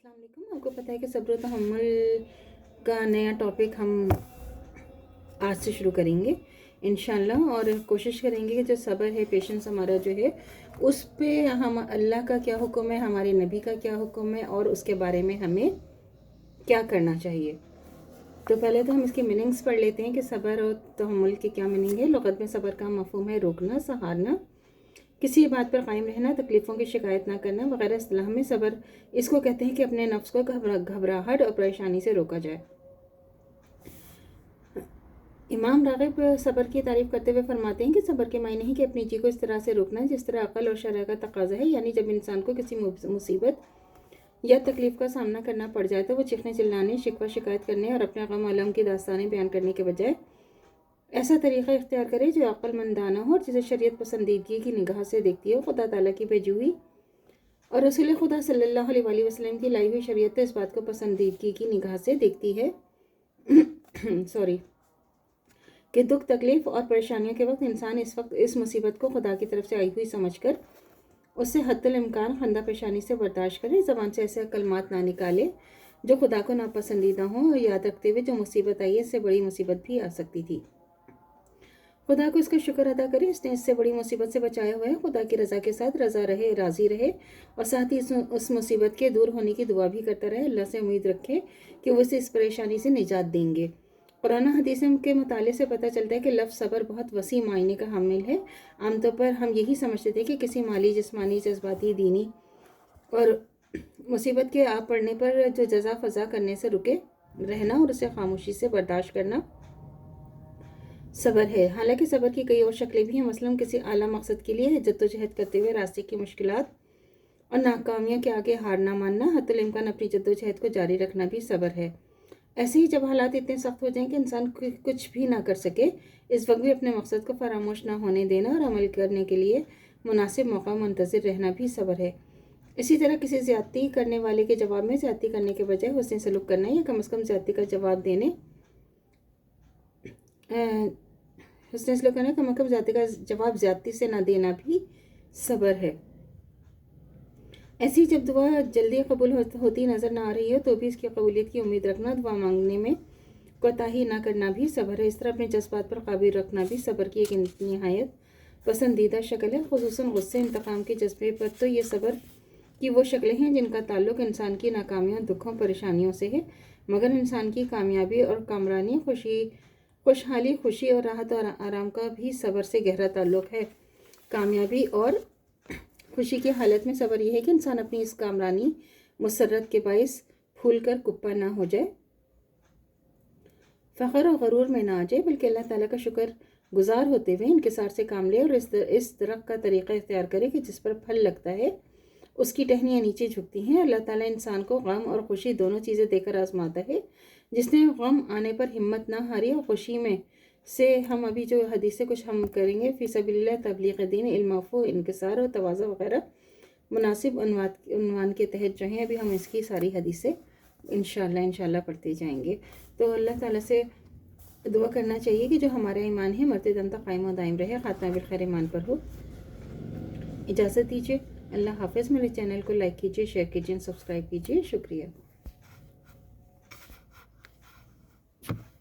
अस्सलाम वालेकुम। आपको पता है कि सब्र व तहम्मुल का नया टॉपिक हम आज से शुरू करेंगे इंशाल्लाह, और कोशिश करेंगे कि जो सब्र है, पेशेंस हमारा जो है, उस पे हम अल्लाह का क्या हुक्म है, हमारे नबी का क्या हुक्म है और उसके बारे में हमें क्या करना चाहिए। तो पहले तो हम इसकी मीनिंग्स पढ़ लेते हैं कि सब्र और तहम्मुल के क्या मीनिंग है। लुग़त में सब्र का मफ़हूम है रोकना, सहारना, किसी बात पर कायम रहना, तकलीफ़ों की शिकायत ना करना वगैरह। इस्तिलाह में सब्र इसको कहते हैं कि अपने नफ्स को घबराहट और परेशानी से रोका जाए। इमाम राग़िब सब्र की तारीफ़ करते हुए फरमाते हैं कि सब्र के मायने है कि अपनी जी को इस तरह से रोकना जिस तरह अक़ल और शरअ का तकाज़ा है, यानी जब इंसान को किसी मुसीबत या तकलीफ़ का सामना करना पड़ जाए तो वो चीखने चिल्लाने, शिकवा शिकायत करने और अपने गम अलम की दास्तानें बयान करने के बजाय ऐसा तरीक़ा इख्तियार करे जो अक्लमंदाना हो और जिसे शरीयत पसंदीदगी की निगाह से देखती है। खुदा ताला की भेजी हुई और रसूल खुदा सल्लल्लाहु अलैहि वसल्लम की लाई हुई शरीयत तो इस बात को पसंदीदगी की निगाह से देखती है कि दुख, तकलीफ़ और परेशानियों के वक्त इंसान इस मुसीबत को खुदा की तरफ से आई हुई समझकर उससे हद्दुल इम्कान खंदा पेशानी से बर्दाश्त करे, ज़बान से ऐसे कलमात ना निकाले जो खुदा को नापसंदीदा हों, और याद रखते हुए जो मुसीबत आई है इससे बड़ी मुसीबत भी आ सकती थी। खुदा को इसका शुक्र अदा करे, इसने इससे बड़ी मुसीबत से बचाया हुआ है। खुदा की रज़ा के साथ राज़ी रहे और साथ ही उस मुसीबत के दूर होने की दुआ भी करता रहे। अल्लाह से उम्मीद रखे कि वो इसे इस परेशानी से निजात देंगे। कुरान हदीस के मुताले से पता चलता है कि लफ्ज़ सब्र बहुत वसी मायने का हामिल है। आमतौर पर हम यही समझते थे कि किसी माली, जिस्मानी, जज्बाती, दीनी और मुसीबत के आ पड़ने पर जो जज़ा फ़ज़ा करने से रुके रहना और उसे खामोशी से बर्दाश्त करना सब्र है। हालांकि सब्र की कई और शक्लें भी हैं। मसलन किसी आला मकसद के लिए जद्दोजहद करते हुए रास्ते की मुश्किलात और नाकामियों के आगे हार ना मानना, हद्दुल इम्कान अपनी जद्दोजहद को जारी रखना भी सब्र है। ऐसे ही जब हालात इतने सख्त हो जाएं कि इंसान कुछ भी ना कर सके, इस वक्त भी अपने मकसद को फरामोश ना होने देना और अमल करने के लिए मुनासिब मौका मुंतज़िर रहना भी सब्र है। इसी तरह किसी ज़्यादती करने वाले के जवाब में ज़्यादती करने के बजाय हुस्न सलूक करना, या कम से कम ज़्यादती का जवाब देने हुस्न सलूक करना, कम से कम ज़्यादती का जवाब ज़्यादती से ना देना भी सब्र है। ऐसी जब दुआ जल्दी कबूल होती नज़र ना आ रही हो तो भी इसकी कबूलियत की उम्मीद रखना, दुआ मांगने में कोताही ना करना भी सब्र है। इस तरह अपने जज्बात पर काबू रखना भी सब्र की एक निहायत पसंदीदा शक्ल है। खुसूसन गुस्से, इंतकाम के जज्बे पर तो ये सब्र की वो शक्लें हैं जिनका ताल्लुक़ इंसान की नाकामियों, दुखों, परेशानियों से है, मगर इंसान की कामयाबी और कामरानी, खुशहाली, खुशी और राहत और आराम का भी सब्र से गहरा ताल्लुक़ है। कामयाबी और खुशी की हालत में सब्र यह है कि इंसान अपनी इस कामरानी मुसर्रत के बाइस फूल कर कुप्पा ना हो जाए, फ़ख्र और गरूर में ना आ जाए, बल्कि अल्लाह ताला का शुक्र गुजार होते हुए इंकिसार से काम ले और इस दरख्त का तरीक़ा इख्तियार करे कि जिस पर फल लगता है उसकी टहनियाँ नीचे झुकती हैं। अल्लाह ताला इंसान को गम और खुशी दोनों चीज़ें देकर आजमाता है। जिसने गम आने पर हिम्मत ना हारी और खुशी में से हम अभी जो हदीसें कुछ हम करेंगे, फ़ी सबीलिल्लाह, तबलीग दीन, इल्म, इनकिसार और तवाज़ा वगैरह मुनासिब उन्वान के तहत जो हैं, अभी हम इसकी सारी हदीसें इंशाल्लाह पढ़ते जाएंगे। तो अल्लाह ताला से दुआ करना चाहिए कि जो हमारा ईमान है मरते दम तक कायम व दायम रहे, खात्मा बिल खैर ईमान पर हो। इजाज़त दीजिए, अल्लाह हाफ़िज़। मेरे चैनल को लाइक कीजिए, शेयर कीजिए, सब्सक्राइब कीजिए। शुक्रिया।